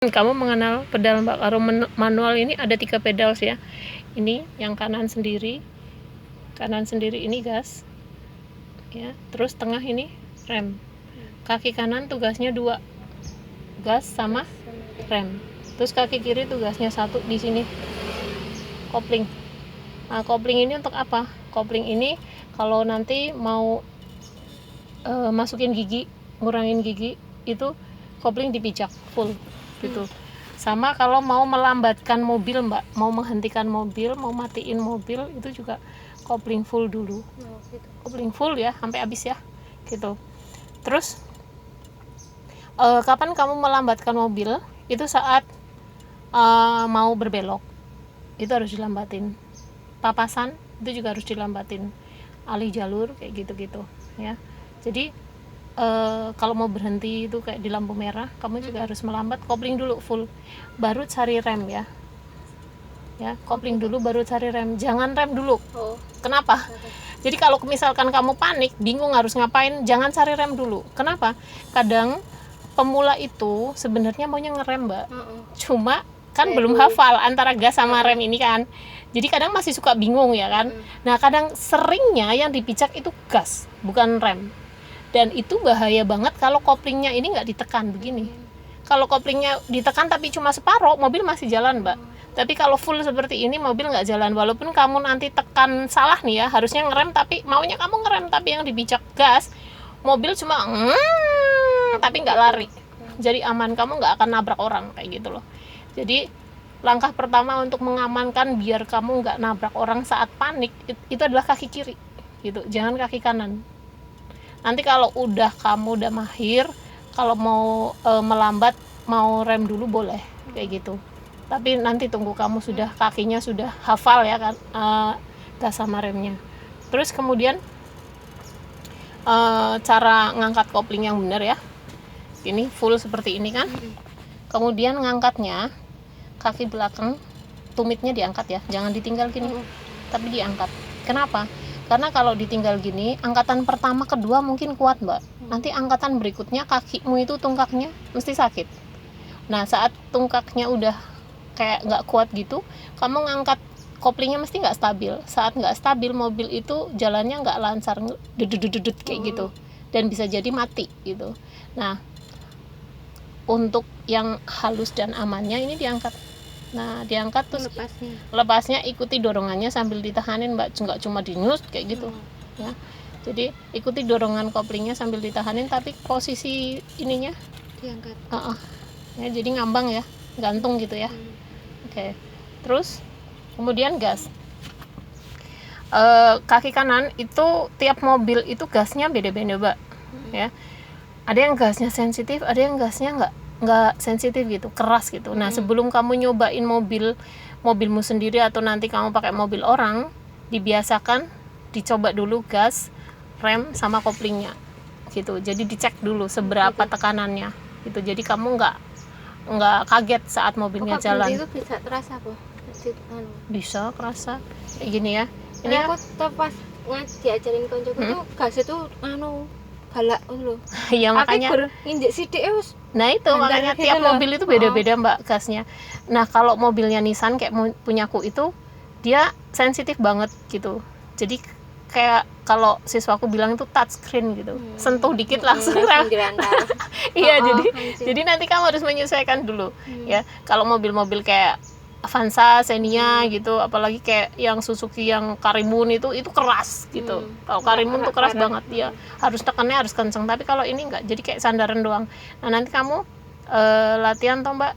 Kamu mengenal pedal Mbak. Kalau manual ini ada 3 pedal ya. Ini yang kanan sendiri ini gas ya, terus tengah ini rem. Kaki kanan tugasnya 2, gas sama rem. Terus kaki kiri tugasnya 1 di sini, kopling. Nah, kopling ini untuk apa? Kopling ini kalau nanti mau masukin gigi, ngurangin gigi, itu kopling dipijak full gitu. Sama kalau mau melambatkan mobil Mbak, mau menghentikan mobil, mau matiin mobil, itu juga kopling full dulu. Kopling full ya, sampai habis ya gitu. Terus kapan kamu melambatkan mobil? Itu saat mau berbelok, itu harus dilambatin. Papasan itu juga harus dilambatin, alih jalur kayak gitu-gitu ya. Jadi kalau mau berhenti itu kayak di lampu merah, kamu juga harus melambat, kopling dulu full, baru cari rem ya. Kopling dulu baru cari rem, jangan rem dulu. Kenapa? Jadi kalau misalkan kamu panik, bingung harus ngapain, jangan cari rem dulu. Kenapa? Kadang pemula itu sebenarnya maunya ngerem Mbak, cuma kan belum hafal antara gas sama rem ini kan. Jadi kadang masih suka bingung ya kan. Nah kadang seringnya yang dipijak itu gas, bukan rem. Dan itu bahaya banget kalau koplingnya ini nggak ditekan begini. Kalau koplingnya ditekan tapi cuma separuh, mobil masih jalan Mbak. Tapi kalau full seperti ini, mobil nggak jalan. Walaupun kamu nanti tekan salah nih ya, harusnya ngerem, tapi maunya kamu ngerem, tapi yang dibijak gas, mobil cuma tapi nggak lari. Jadi aman, kamu nggak akan nabrak orang kayak gitu loh. Jadi langkah pertama untuk mengamankan biar kamu nggak nabrak orang saat panik, itu adalah kaki kiri gitu, jangan kaki kanan. Nanti kalau kamu udah mahir, kalau mau melambat, mau rem dulu boleh kayak gitu. Tapi nanti tunggu kamu kakinya sudah hafal ya kan, gas sama remnya. Terus kemudian cara ngangkat kopling yang benar ya. Ini full seperti ini kan. Kemudian ngangkatnya, kaki belakang tumitnya diangkat ya, jangan ditinggal gini, tapi diangkat. Kenapa? Karena kalau ditinggal gini, angkatan pertama, kedua mungkin kuat Mbak. Nanti angkatan berikutnya kakimu itu tungkaknya mesti sakit. Nah saat tungkaknya udah kayak nggak kuat gitu, kamu ngangkat koplingnya mesti nggak stabil. Saat nggak stabil, mobil itu jalannya nggak lancar, dedut kayak gitu. Dan bisa jadi mati gitu. Nah untuk yang halus dan amannya ini diangkat. Nah diangkat terus lepasnya ikuti dorongannya sambil ditahanin Mbak, nggak cuma dinyus kayak gitu ya. Jadi ikuti dorongan koplingnya sambil ditahanin, tapi posisi ininya diangkat ya, jadi ngambang ya, gantung gitu ya. Oke. Terus kemudian gas. Kaki kanan itu tiap mobil itu gasnya beda-beda Mbak ya. Ada yang gasnya sensitif, ada yang gasnya nggak sensitif gitu, keras gitu. Nah sebelum kamu nyobain mobilmu sendiri atau nanti kamu pakai mobil orang, dibiasakan dicoba dulu gas, rem sama koplingnya gitu. Jadi dicek dulu seberapa tekanannya gitu. Jadi kamu nggak kaget saat mobilnya jalan. Itu bisa terasa apa? Bisa kerasa kayak gini ya. Ini aku pas diajarin koncoku tuh gas itu galak loh. Ya makanya injek sidik wis. Nah itu makanya tiap mobil itu beda-beda Mbak gasnya. Nah kalau mobilnya Nissan kayak punyaku itu, dia sensitif banget gitu. Jadi kayak kalau siswaku bilang itu touchscreen gitu, sentuh dikit langsung rem. Iya jadi nanti kamu harus menyesuaikan dulu ya. Kalau mobil-mobil kayak Avanza, Xenia gitu, apalagi kayak yang Suzuki yang Karimun itu keras gitu. Kalau Karimun tuh keras banget ya, harus tekannya harus kenceng. Tapi kalau ini enggak, jadi kayak sandaran doang. Nah nanti kamu latihan toh Mbak,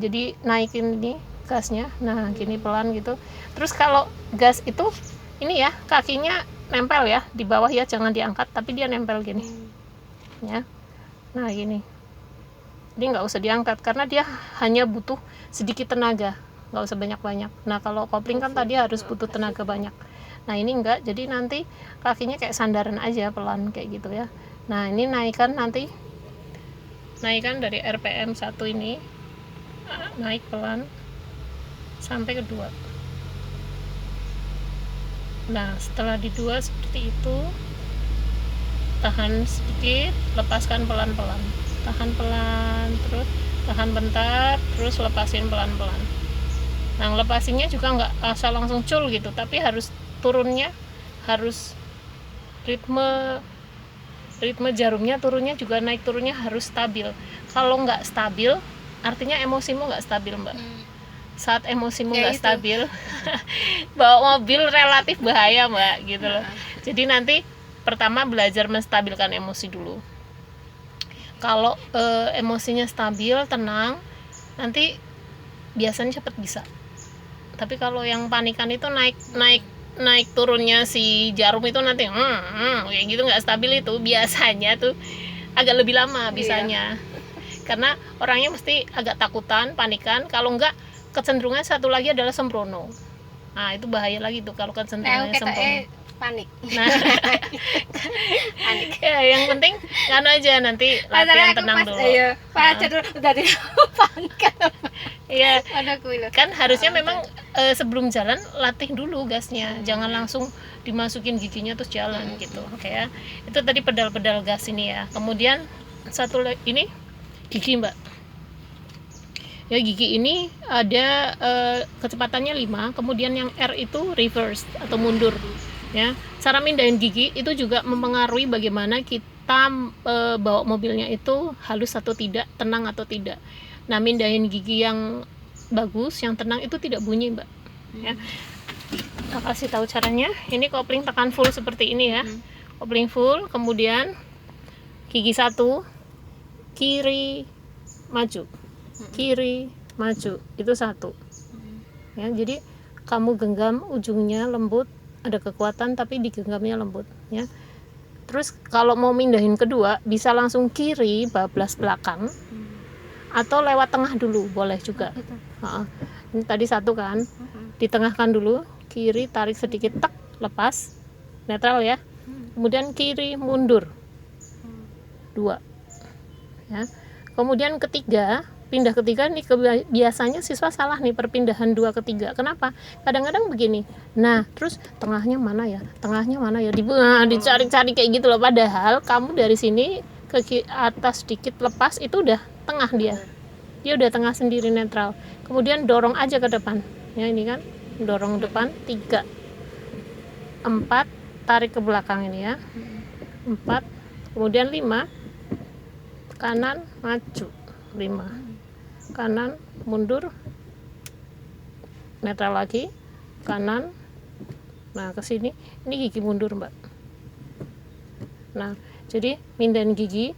jadi naikin ini gasnya, nah gini pelan gitu. Terus kalau gas itu ini ya, kakinya nempel ya di bawah ya, jangan diangkat, tapi dia nempel gini ya. Nah gini, jadi nggak usah diangkat karena dia hanya butuh sedikit tenaga, nggak usah banyak-banyak. Nah kalau kopling kan tadi harus butuh tenaga banyak. Nah ini enggak, jadi nanti kakinya kayak sandaran aja pelan kayak gitu ya. Nah ini naikkan dari RPM 1 ini, naik pelan sampai ke 2. Nah setelah di 2 seperti itu, tahan sedikit, lepaskan pelan-pelan, tahan pelan, terus tahan bentar, terus lepasin pelan-pelan. Nah, lepasinnya juga nggak asal langsung cul gitu, tapi harus turunnya, harus ritme jarumnya turunnya juga, naik turunnya harus stabil. Kalau nggak stabil, artinya emosimu nggak stabil, Mbak. Saat emosimu Ya nggak itu. stabil, bawa mobil relatif bahaya, Mbak, gitu loh. Jadi nanti pertama belajar menstabilkan emosi dulu. Kalau emosinya stabil, tenang, nanti biasanya cepat bisa. Tapi kalau yang panikan itu naik turunnya si jarum itu nanti kayak gitu, nggak stabil, itu biasanya tuh agak lebih lama bisanya. Karena orangnya mesti agak takutan, panikan. Kalau enggak, kecenderungan satu lagi adalah sembrono. Nah, itu bahaya lagi tuh kalau kecenderungannya sembrono. Panik. Nah, ya, yang penting kan aja nanti latihan tenang dulu. Iya, pacar dulu dari pangkat. Iya, Ada kuil. kan harusnya memang sebelum jalan latih dulu gasnya, jangan langsung dimasukin giginya terus jalan gitu. Oke ya, itu tadi pedal-pedal gas ini ya. Kemudian satu lagi ini gigi, Mbak. Ya, gigi ini ada kecepatannya 5, kemudian yang R itu reverse atau mundur ya. Cara mindahin gigi itu juga mempengaruhi bagaimana kita bawa mobilnya itu halus atau tidak, tenang atau tidak. Nah, mindahin gigi yang bagus, yang tenang itu tidak bunyi, Mbak. Ya. Kita kasih tahu caranya. Ini kopling tekan full seperti ini ya. Kopling full, kemudian gigi 1 kiri maju. Kiri maju. Itu 1. Ya, jadi kamu genggam ujungnya lembut, ada kekuatan tapi digenggamnya lembut ya. Terus kalau mau mindahin kedua bisa langsung kiri bablas belakang atau lewat tengah dulu boleh juga. Ini tadi 1 kan, ditengahkan dulu, kiri tarik sedikit, tek, lepas, netral ya. Kemudian kiri mundur 2 ya. Kemudian ketiga, pindah ketiga nih, biasanya siswa salah nih perpindahan 2 ke 3. Kenapa? Kadang-kadang begini. Nah, terus tengahnya mana ya? Dicari-cari kayak gitu loh. Padahal kamu dari sini ke atas sedikit lepas, itu udah tengah dia udah tengah sendiri, netral. Kemudian dorong aja ke depan ya, ini kan dorong depan 3, 4 tarik ke belakang ini ya, 4, kemudian 5 kanan maju, 5 kanan mundur, netral lagi, kanan. Nah, ke sini ini gigi mundur, Mbak. Nah, jadi mindahin gigi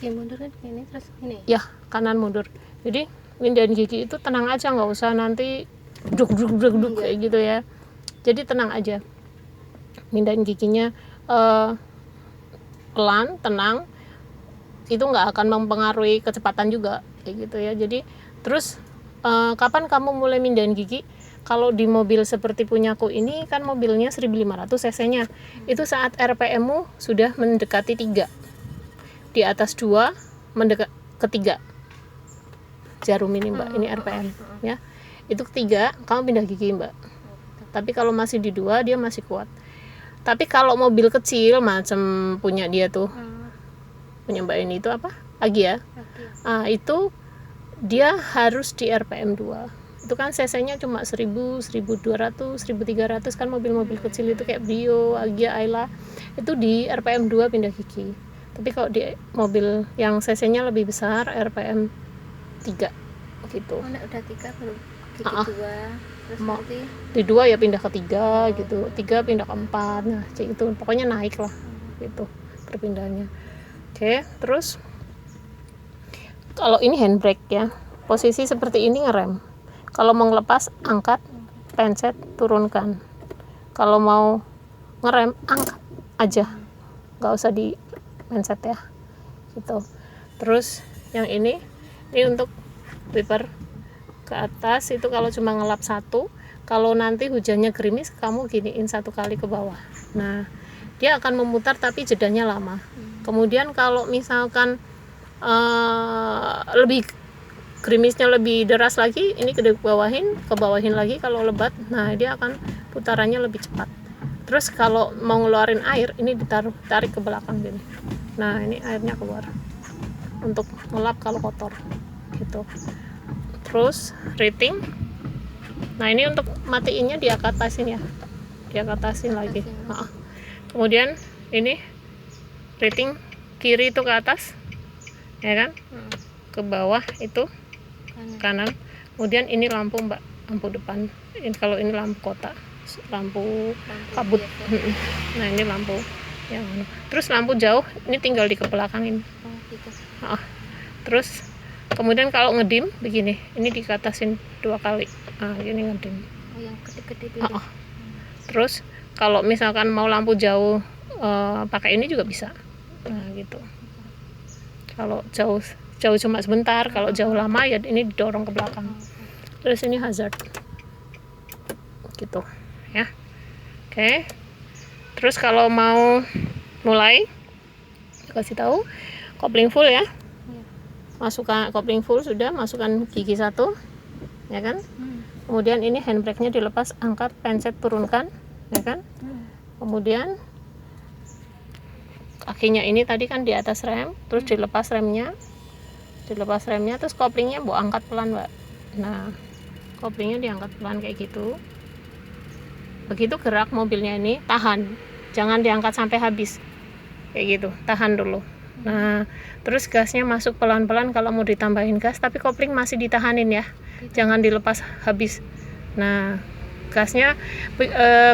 mundur kan ini, terus ini ya, kanan mundur. Jadi mindahin gigi itu tenang aja, nggak usah nanti duk kayak gitu ya. Jadi tenang aja, mindahin giginya pelan, tenang. Itu nggak akan mempengaruhi kecepatan juga kayak gitu ya. Jadi terus kapan kamu mulai mindahin gigi? Kalau di mobil seperti punyaku ini kan mobilnya 1500 cc nya, itu saat RPM-mu sudah mendekati 3, di atas 2 mendekat ke 3 jarum ini, Mbak. Ini RPM ya. Itu ketiga kamu pindah gigi, Mbak. Tapi kalau masih di 2 dia masih kuat. Tapi kalau mobil kecil macam punya dia tuh, punya Mbak ini itu apa? Agi ya. Itu dia harus di RPM 2. Itu kan cc-nya cuma 1000, 1200, 1300 kan mobil-mobil kecil itu kayak Brio, Agia, Ayla. Itu di RPM 2 pindah gigi. Tapi kalau di mobil yang cc-nya lebih besar, RPM 3 gitu. Udah 3 baru gigi 2, terus nanti di 2 ya pindah ke 3 gitu, 3 pindah ke 4. Nah, kayak gitu. Pokoknya naik lah gitu perpindahannya. Oke, terus kalau ini handbrake ya, posisi seperti ini ngerem. Kalau mau ngelepas, angkat, pencet, turunkan. Kalau mau ngerem, angkat aja, nggak usah di pencet ya gitu. Terus yang ini untuk wiper ke atas itu kalau cuma ngelap 1, kalau nanti hujannya gerimis kamu giniin 1 kali ke bawah. Nah, dia akan memutar tapi jedanya lama. Kemudian kalau misalkan lebih gerimisnya lebih deras lagi, ini ke bawahin lagi kalau lebat. Nah, dia akan putarannya lebih cepat. Terus kalau mau ngeluarin air, ini tarik ke belakang gini. Nah, ini airnya keluar untuk ngelap kalau kotor gitu. Terus rating, nah ini untuk matiinnya diakatasin ya, diakatasin lagi. Nah, kemudian ini rating kiri itu ke atas ya kan, ke bawah itu kanan. Kemudian ini lampu mbak, lampu depan. Ini kalau ini lampu kota, lampu kabut. Nah ini lampu yang terus lampu jauh ini tinggal dikebelakangin. Gitu. Terus kemudian kalau ngedim begini, ini dikatasin 2 kali. Nah ini ngedim. Yang gede-gede biru. Terus kalau misalkan mau lampu jauh pakai ini juga bisa. Nah gitu. Kalau jauh cuma sebentar, kalau jauh lama ya ini didorong ke belakang. Terus ini hazard gitu ya. Oke. Terus kalau mau mulai kasih tahu kopling full ya. Masukkan kopling full, sudah masukkan gigi 1 ya kan. Kemudian ini handbrake-nya dilepas, angkat, penset, turunkan ya kan. Kemudian kakinya ini tadi kan di atas rem, terus dilepas remnya, terus koplingnya mau angkat pelan mbak. Nah koplingnya diangkat pelan kayak gitu. Begitu gerak mobilnya ini tahan, jangan diangkat sampai habis kayak gitu, tahan dulu. Nah terus gasnya masuk pelan-pelan kalau mau ditambahin gas, tapi kopling masih ditahanin ya, jangan dilepas habis. Nah gasnya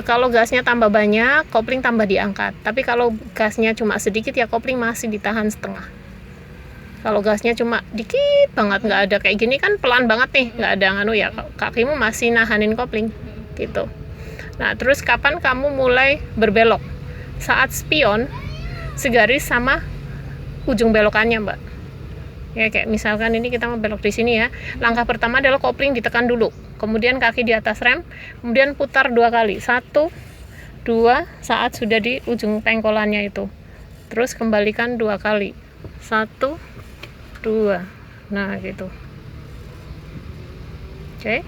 kalau gasnya tambah banyak, kopling tambah diangkat. Tapi kalau gasnya cuma sedikit ya kopling masih ditahan setengah. Kalau gasnya cuma dikit banget, nggak ada kayak gini kan pelan banget nih, nggak ada nganu ya, kakimu masih nahanin kopling gitu. Nah terus kapan kamu mulai berbelok? Saat spion segaris sama ujung belokannya mbak. Ya kayak misalkan ini kita mau belok di sini ya. Langkah pertama adalah kopling ditekan dulu, kemudian kaki di atas rem, kemudian putar 2 kali, 1, 2 saat sudah di ujung pengkolannya itu. Terus kembalikan 2 kali, 1, 2. Nah gitu. Oke.